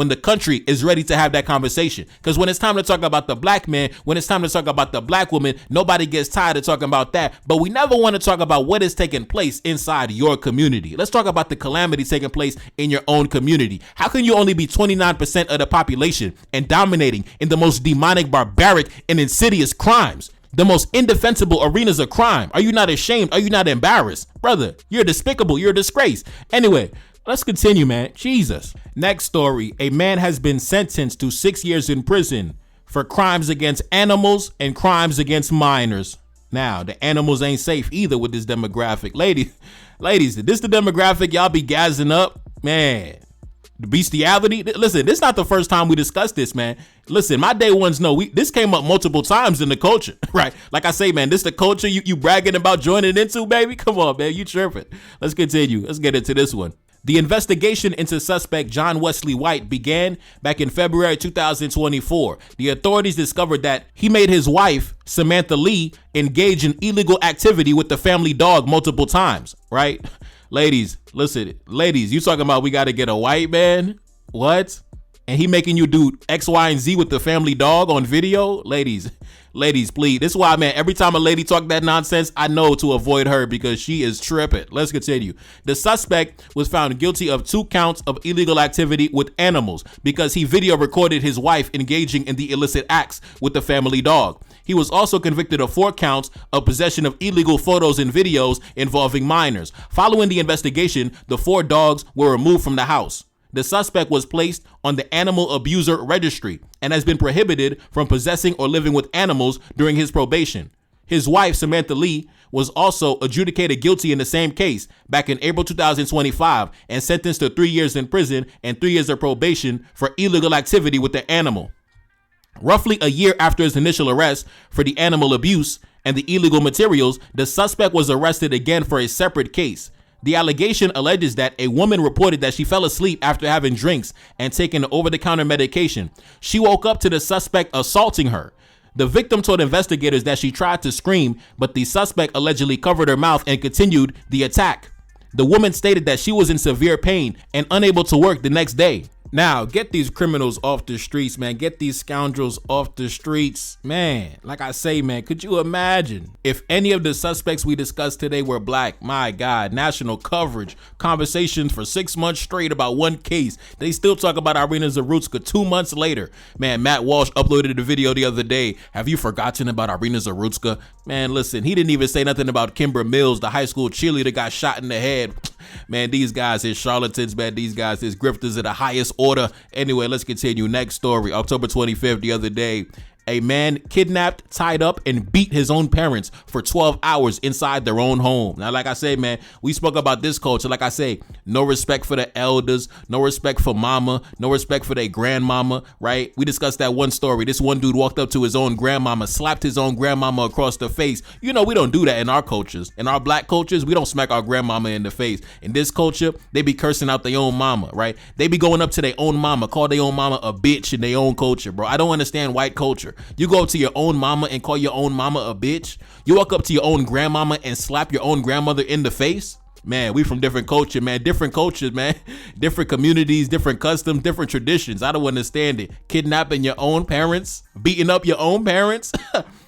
the country is ready to have that conversation. Because when it's time to talk about the black man, when it's time to talk about the black woman, nobody gets tired of talking about that. But we never want to talk about what is taking place inside your community. Let's talk about the calamity taking place in your own community. How can you only be 29% of the population and dominating in the most demonic, barbaric, and insidious crimes? The most indefensible arenas of crime. Are you not ashamed? Are you not embarrassed? Brother, you're despicable. You're a disgrace. Anyway, let's continue, man. Jesus. Next story. A man has been sentenced to 6 years in prison for crimes against animals and crimes against minors. Now, the animals ain't safe either with this demographic. Ladies, this the demographic y'all be gassing up? Man, the bestiality. Listen, this is not the first time we discussed this, man. Listen, my day ones know this came up multiple times in the culture, right? Like I say, man, this the culture you bragging about joining into, baby? Come on, man, you tripping. Let's continue. Let's get into this one. The investigation into suspect John Wesley White began back in February 2024. The authorities discovered that he made his wife, Samantha Lee, engage in illegal activity with the family dog multiple times, right? Ladies, listen, you talking about we got to get a white man? What? And he making you do X, Y, and Z with the family dog on video? Ladies, please. This is why, man, every time a lady talk that nonsense, I know to avoid her because she is tripping. Let's continue. The suspect was found guilty of 2 counts of illegal activity with animals because he video recorded his wife engaging in the illicit acts with the family dog. He was also convicted of 4 counts of possession of illegal photos and videos involving minors. Following the investigation, the 4 dogs were removed from the house. The suspect was placed on the Animal Abuser Registry and has been prohibited from possessing or living with animals during his probation. His wife, Samantha Lee, was also adjudicated guilty in the same case back in April 2025 and sentenced to 3 years in prison and 3 years of probation for illegal activity with the animal. Roughly a year after his initial arrest for the animal abuse and the illegal materials, the suspect was arrested again for a separate case. The allegation alleges that a woman reported that she fell asleep after having drinks and taking over-the-counter medication. She woke up to the suspect assaulting her. The victim told investigators that she tried to scream, but the suspect allegedly covered her mouth and continued the attack. The woman stated that she was in severe pain and unable to work the next day. Now, get these criminals off the streets, man. Get these scoundrels off the streets. Man, like I say, man, could you imagine if any of the suspects we discussed today were black? My God, national coverage, conversations for 6 months straight about one case. They still talk about Irina Zarutska 2 months later. Man, Matt Walsh uploaded a video the other day. Have you forgotten about Irina Zarutska? Man, listen, he didn't even say nothing about Kimber Mills, the high school cheerleader got shot in the head. Man, these guys is charlatans, man. These guys is grifters of the highest order. Anyway, let's continue. Next story. October 25th, the other day. A man kidnapped, tied up, and beat his own parents for 12 hours inside their own home. Now, like I say, man, we spoke about this culture. Like I say, no respect for the elders, no respect for mama, no respect for their grandmama, right? We discussed that one story. This one dude walked up to his own grandmama, slapped his own grandmama across the face. You know, we don't do that in our cultures. In our black cultures, we don't smack our grandmama in the face. In this culture, they be cursing out their own mama, right? They be going up to their own mama, call their own mama a bitch in their own culture, bro. I don't understand white culture. You go up to your own mama and call your own mama a bitch? You walk up to your own grandmama and slap your own grandmother in the face? Man, we from different culture, man. Different cultures, man. Different communities, different customs, different traditions. I don't understand it. Kidnapping your own parents, beating up your own parents.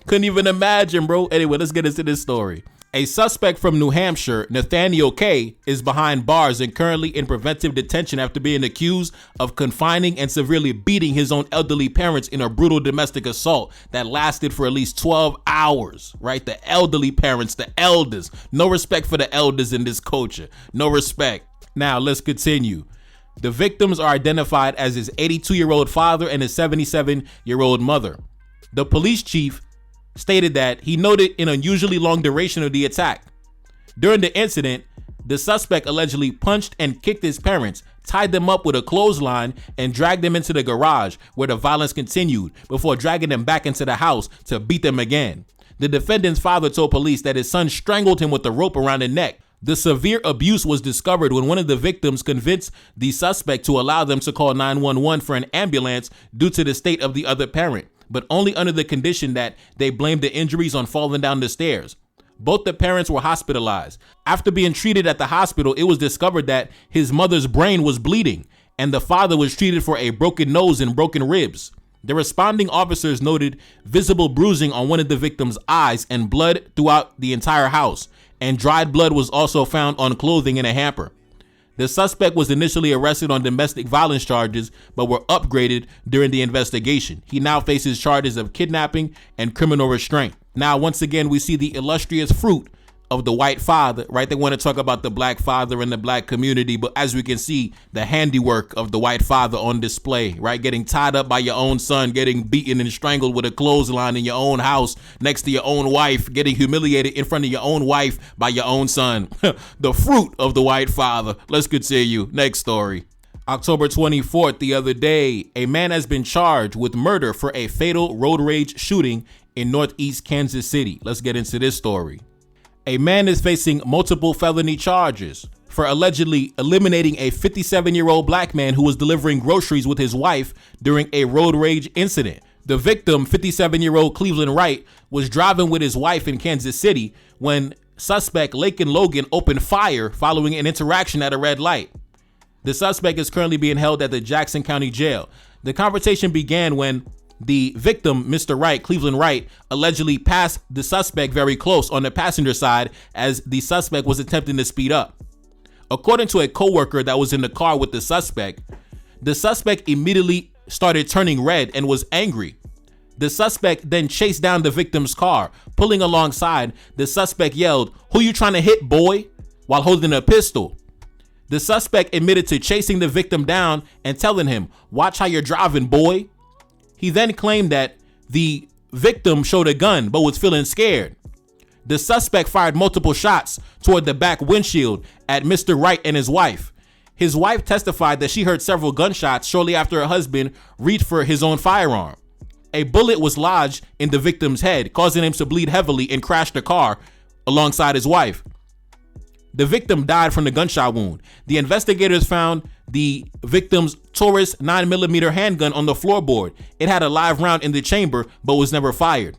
Couldn't even imagine, bro. Anyway, let's get into this story. A suspect from New Hampshire, Nathaniel K., is behind bars and currently in preventive detention after being accused of confining and severely beating his own elderly parents in a brutal domestic assault that lasted for at least 12 hours, right? The elderly parents, the elders. No respect for the elders in this culture. No respect. Now, let's continue. The victims are identified as his 82-year-old father and his 77-year-old mother. The police chief stated that he noted an unusually long duration of the attack. During the incident, the suspect allegedly punched and kicked his parents, tied them up with a clothesline, and dragged them into the garage where the violence continued before dragging them back into the house to beat them again. The defendant's father told police that his son strangled him with a rope around the neck. The severe abuse was discovered when one of the victims convinced the suspect to allow them to call 911 for an ambulance due to the state of the other parent, but only under the condition that they blamed the injuries on falling down the stairs. Both the parents were hospitalized. After being treated at the hospital, it was discovered that his mother's brain was bleeding, and the father was treated for a broken nose and broken ribs. The responding officers noted visible bruising on one of the victim's eyes and blood throughout the entire house, and dried blood was also found on clothing in a hamper. The suspect was initially arrested on domestic violence charges, but were upgraded during the investigation. He now faces charges of kidnapping and criminal restraint. Now, once again, we see the illustrious fruit of the white father, right? They want to talk about the black father and the black community, but as we can see, the handiwork of the white father on display, right? Getting tied up by your own son, getting beaten and strangled with a clothesline in your own house next to your own wife, getting humiliated in front of your own wife by your own son. The fruit of the white father. Let's continue. Next story. October 24th, the other day, a man has been charged with murder for a fatal road rage shooting in Northeast Kansas City. Let's get into this story. A man is facing multiple felony charges for allegedly eliminating a 57-year-old black man who was delivering groceries with his wife during a road rage incident. The victim, 57-year-old Cleveland Wright, was driving with his wife in Kansas City when suspect Laken Logan opened fire following an interaction at a red light. The suspect is currently being held at the Jackson County Jail. The conversation began when the victim, Mr. Wright, Cleveland Wright, allegedly passed the suspect very close on the passenger side as the suspect was attempting to speed up. According to a coworker that was in the car with the suspect immediately started turning red and was angry. The suspect then chased down the victim's car. Pulling alongside, the suspect yelled, "Who you trying to hit, boy?" while holding a pistol. The suspect admitted to chasing the victim down and telling him, "Watch how you're driving, boy." He then claimed that the victim showed a gun but was feeling scared. The suspect fired multiple shots toward the back windshield at Mr. Wright and his wife. His wife testified that she heard several gunshots shortly after her husband reached for his own firearm. A bullet was lodged in the victim's head, causing him to bleed heavily and crash the car alongside his wife. The victim died from the gunshot wound. The investigators found the victim's Taurus 9mm handgun on the floorboard. It had a live round in the chamber, but was never fired.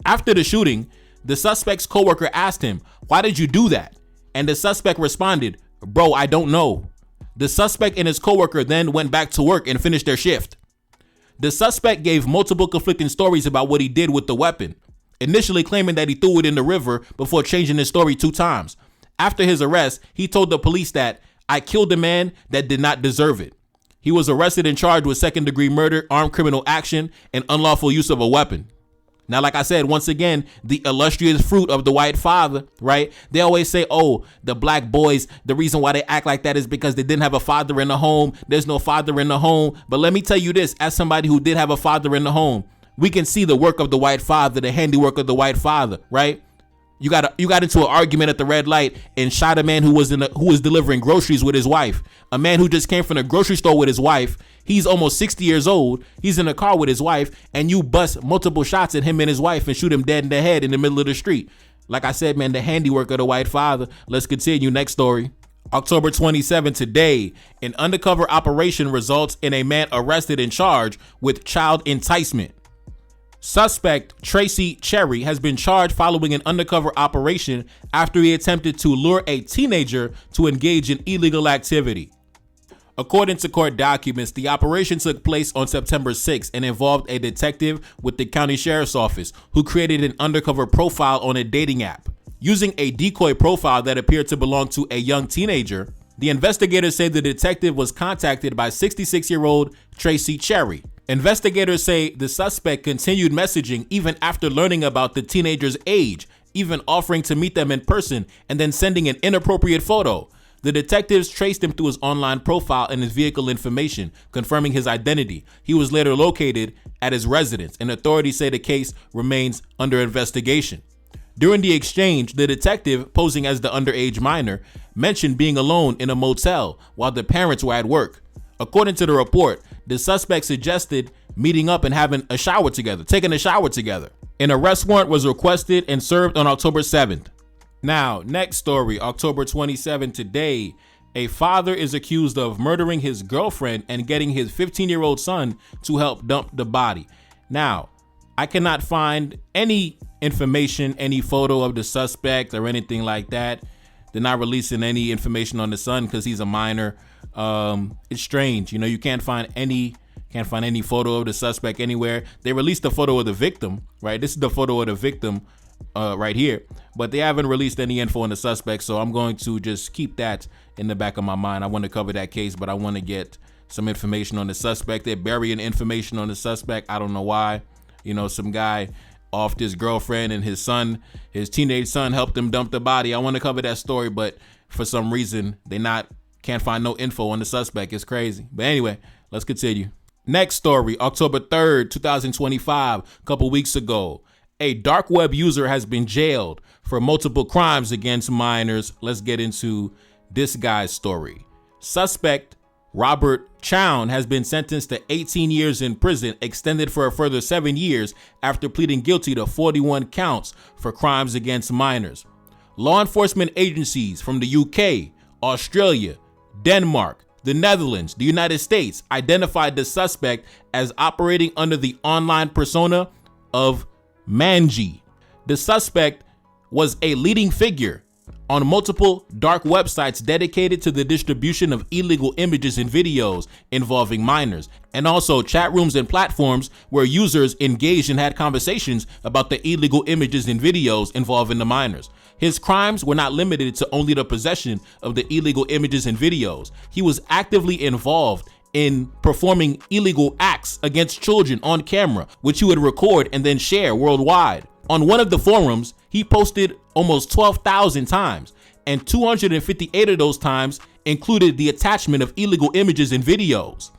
After the shooting, the suspect's coworker asked him, "Why did you do that?" And the suspect responded, "Bro, I don't know." The suspect and his coworker then went back to work and finished their shift. The suspect gave multiple conflicting stories about what he did with the weapon, initially claiming that he threw it in the river before changing his story 2 times. After his arrest, he told the police that, "I killed a man that did not deserve it." He was arrested and charged with second-degree murder, armed criminal action, and unlawful use of a weapon. Now, like I said, once again, the illustrious fruit of the white father, right? They always say, oh, the black boys, the reason why they act like that is because they didn't have a father in the home. There's no father in the home. But let me tell you this, as somebody who did have a father in the home, we can see the work of the white father, the handiwork of the white father, right? You got into an argument at the red light and shot a man who was delivering groceries with his wife. A man who just came from the grocery store with his wife. He's almost 60 years old. He's in a car with his wife, and you bust multiple shots at him and his wife and shoot him dead in the head in the middle of the street. Like I said, man, the handiwork of the white father. Let's continue. Next story. October 27 today, an undercover operation results in a man arrested and charged with child enticement. Suspect Tracy Cherry has been charged following an undercover operation after he attempted to lure a teenager to engage in illegal activity. According to court documents, the operation took place on September 6 and involved a detective with the county sheriff's office who created an undercover profile on a dating app. Using a decoy profile that appeared to belong to a young teenager, the investigators say the detective was contacted by 66-year-old Tracy Cherry. Investigators say the suspect continued messaging even after learning about the teenager's age, even offering to meet them in person and then sending an inappropriate photo. The detectives traced him through his online profile and his vehicle information, confirming his identity. He was later located at his residence, and authorities say the case remains under investigation. During the exchange, the detective, posing as the underage minor, mentioned being alone in a motel while the parents were at work. According to the report, the suspect suggested meeting up and having a shower together, taking a shower together. An arrest warrant was requested and served on October 7th. Now, next story, October 27th today, a father is accused of murdering his girlfriend and getting his 15-year-old son to help dump the body. Now, I cannot find any information, any photo of the suspect or anything like that. They're not releasing any information on the son because he's a minor. It's strange, you can't find any photo of the suspect anywhere. They released the photo of the victim, right? This is the photo of the victim right here, but they haven't released any info on the suspect, so I'm going to just keep that in the back of my mind. I want to cover that case, but I want to get some information on the suspect. They're burying information on the suspect. I don't know why. Some guy offed his girlfriend and his son, his teenage son, helped him dump the body. I want to cover that story, but for some reason they can't find no info on the suspect. It's crazy. But anyway, let's continue. Next story, October 3rd, 2025, a couple weeks ago. A dark web user has been jailed for multiple crimes against minors. Let's get into this guy's story. Suspect Robert Chown has been sentenced to 18 years in prison, extended for a further 7 years after pleading guilty to 41 counts for crimes against minors. Law enforcement agencies from the UK, Australia, Denmark, the Netherlands, the United States identified the suspect as operating under the online persona of Manji. The suspect was a leading figure on multiple dark websites dedicated to the distribution of illegal images and videos involving minors, and also chat rooms and platforms where users engaged and had conversations about the illegal images and videos involving the minors. His crimes were not limited to only the possession of the illegal images and videos. He was actively involved in performing illegal acts against children on camera, which he would record and then share worldwide. On one of the forums, he posted almost 12,000 times, and 258 of those times included the attachment of illegal images and videos.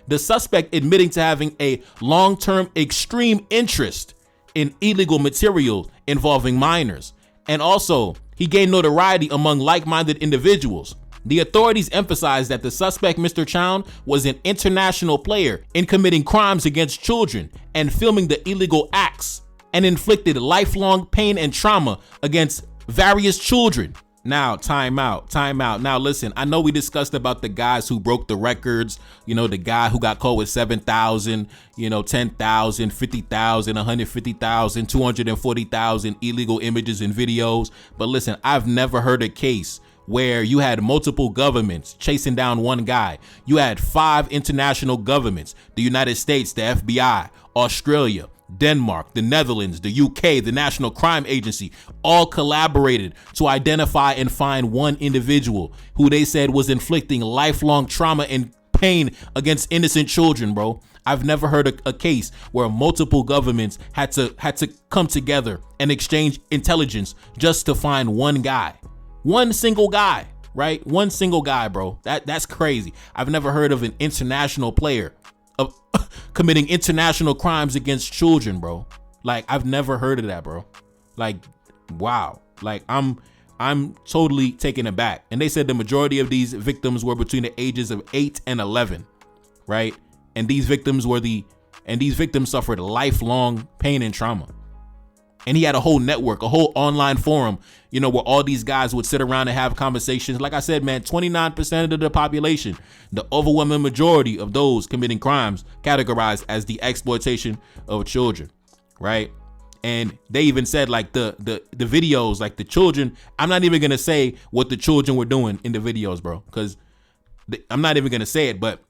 The suspect admitting to having a long-term extreme interest in illegal material involving minors, and also he gained notoriety among like-minded individuals. The authorities emphasized that the suspect, Mr. Chown, was an international player in committing crimes against children and filming the illegal acts, and inflicted lifelong pain and trauma against various children. Now, time out. Now, listen, I know we discussed about the guys who broke the records, the guy who got caught with 7,000, 10,000, 50,000, 150,000, 240,000 illegal images and videos. But listen, I've never heard a case where you had multiple governments chasing down one guy. You had 5 international governments, the United States, the FBI, Australia, Denmark, the Netherlands, the UK, the National Crime Agency, all collaborated to identify and find one individual who they said was inflicting lifelong trauma and pain against innocent children, bro. I've never heard a case where multiple governments had to come together and exchange intelligence just to find one guy. One single guy, right? One single guy, bro. That's crazy. I've never heard of an international player of committing international crimes against children, bro. Like, I've never heard of that, bro. Like, wow. Like, I'm totally taken aback. And they said the majority of these victims were between the ages of 8 and 11, right? And these victims suffered lifelong pain and trauma. And he had a whole network, a whole online forum, where all these guys would sit around and have conversations. Like I said, man, 29% of the population, the overwhelming majority of those committing crimes categorized as the exploitation of children, right? And they even said, like, the videos, like the children, I'm not even going to say what the children were doing in the videos, bro, because I'm not even going to say it, but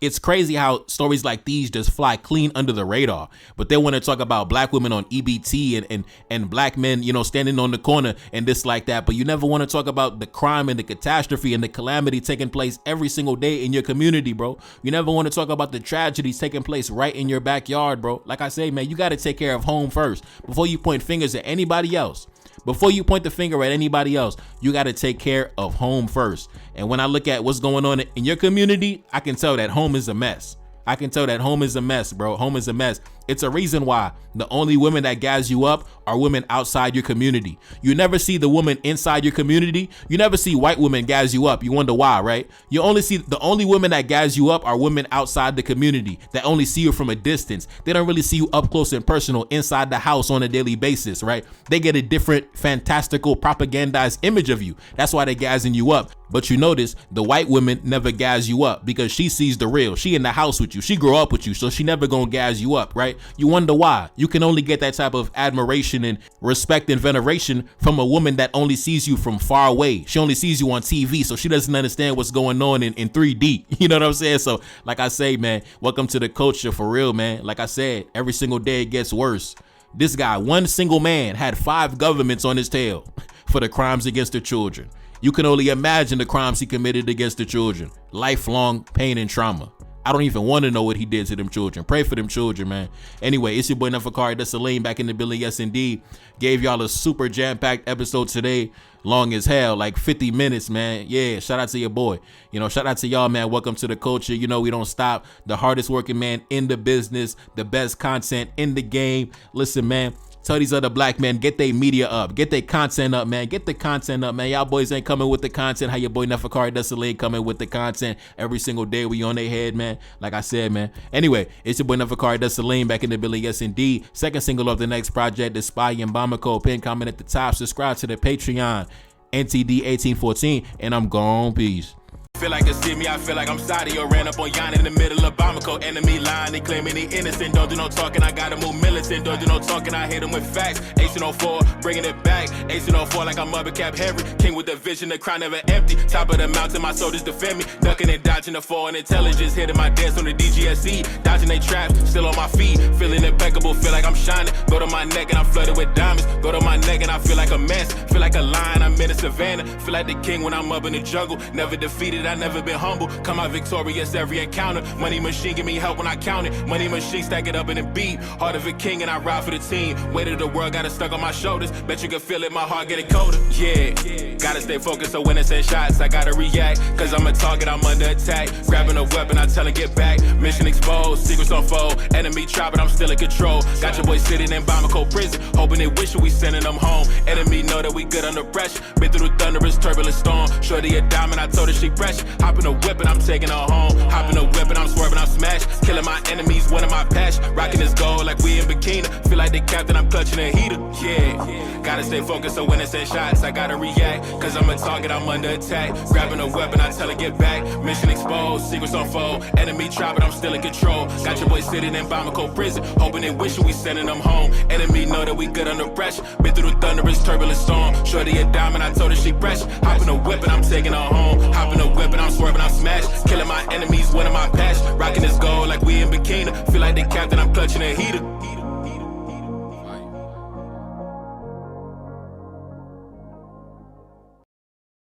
It's crazy how stories like these just fly clean under the radar. But they want to talk about black women on EBT and black men, you know, standing on the corner and this like that. But you never want to talk about the crime and the catastrophe and the calamity taking place every single day in your community, bro. You never want to talk about the tragedies taking place right in your backyard, bro. Like I say, man, you got to take care of home first before you point fingers at anybody else. Before you point the finger at anybody else, you got to take care of home first. And when I look at what's going on in your community, I can tell that home is a mess. I can tell that home is a mess, bro. Home is a mess. It's a reason why the only women that gas you up are women outside your community. You never see the woman inside your community. You never see white women gas you up. You wonder why, right? You only see the only women that gas you up are women outside the community that only see you from a distance. They don't really see you up close and personal inside the house on a daily basis, right? They get a different fantastical propagandized image of you. That's why they're gassing you up. But you notice the white women never gas you up because she sees the real. She in the house with you. She grew up with you, so she never gonna gas you up, right? You wonder why. You can only get that type of admiration and respect and veneration from a woman that only sees you from far away. She only sees you on TV, so she doesn't understand what's going on in 3D. You know what I'm saying? So like I say, man, welcome to the culture for real, man. Like I said, every single day it gets worse. This guy, one single man, had 5 governments on his tail for the crimes against the children. You can only imagine the crimes he committed against the children. Lifelong pain and trauma. I don't even want to know what he did to them children. Pray for them children, man. Anyway, it's your boy Nefakari. That's Elaine back in the building. Yes, indeed. Gave y'all a super jam-packed episode today. Long as hell, like 50 minutes, man. Yeah, shout out to your boy. You know, shout out to y'all, man. Welcome to the culture. You know, we don't stop. The hardest working man in the business. The best content in the game. Listen, man. Tell these other black men, get their media up, get their content up, man. Get the content up, man. Y'all boys ain't coming with the content. How your boy Nefakari Desalegn coming with the content every single day. We on their head, man. Like I said, man. Anyway, it's your boy Nefakari Desalegn back in the building. Yes, indeed. Second single of the next project, The Spy in Bamako. Pin comment at the top. Subscribe to the Patreon, NTD 1814, and I'm gone. Peace. Feel like a see me, I feel like I'm Saudi or ran up on Yana in the middle of Bamako. Enemy line, they claiming he innocent. Don't do no talking, I gotta move militant. Don't do no talking, I hit him with facts. 1804, bringing it back. 1804 like I'm Mother Cap Henry. King with the vision, the crown never empty. Top of the mountain, my soldiers defend me. Ducking and dodging the foreign intelligence. Hitting my dance on the DGSE. Dodging they traps, still on my feet. Feeling impeccable, feel like I'm shining. Go to my neck and I'm flooded with diamonds. Go to my neck and I feel like a mess. Feel like a lion, I'm in the savannah. Feel like the king when I'm up in the jungle. Never defeated, I never been humble. Come out victorious every encounter. Money machine give me help when I count it. Money machine stack it up in a beat. Heart of a king and I ride for the team. Weight of the world got it stuck on my shoulders. Bet you can feel it, my heart getting colder. Yeah, gotta stay focused so when it's in shots I gotta react. Cause I'm a target, I'm under attack. Grabbing a weapon, I tell her get back. Mission exposed, secrets unfold. Enemy try but I'm still in control. Got your boy sitting in Bamako prison. Hoping they wish we sending them home. Enemy know that we good under pressure. Been through the thunderous turbulent storm. Shorty a diamond, I told her she pressure. Hop in a whip and I'm taking her home. Hop in a whip and I'm swerving, I'm smashed. Killing my enemies, one of my passion. Rocking this gold like we in bikini. Feel like the captain, I'm clutching a heater. Yeah, gotta stay focused so when it's in shots I gotta react. Cause I'm a target, I'm under attack. Grabbing a weapon, I tell her get back. Mission exposed, secrets unfold. Enemy try but I'm still in control. Got your boy sitting in Bamako prison. Hoping they wish we sending them home. Enemy know that we good under pressure. Been through the thunderous turbulent storm. Shorty a diamond, I told her she pressure. Hop in a whip and I'm taking her home. Hop in a whip and I'm swerving, I'm smashed. Killing my enemies, one of my passion. Rocking this gold like we in bikini. Feel like the captain, I'm clutching a heater.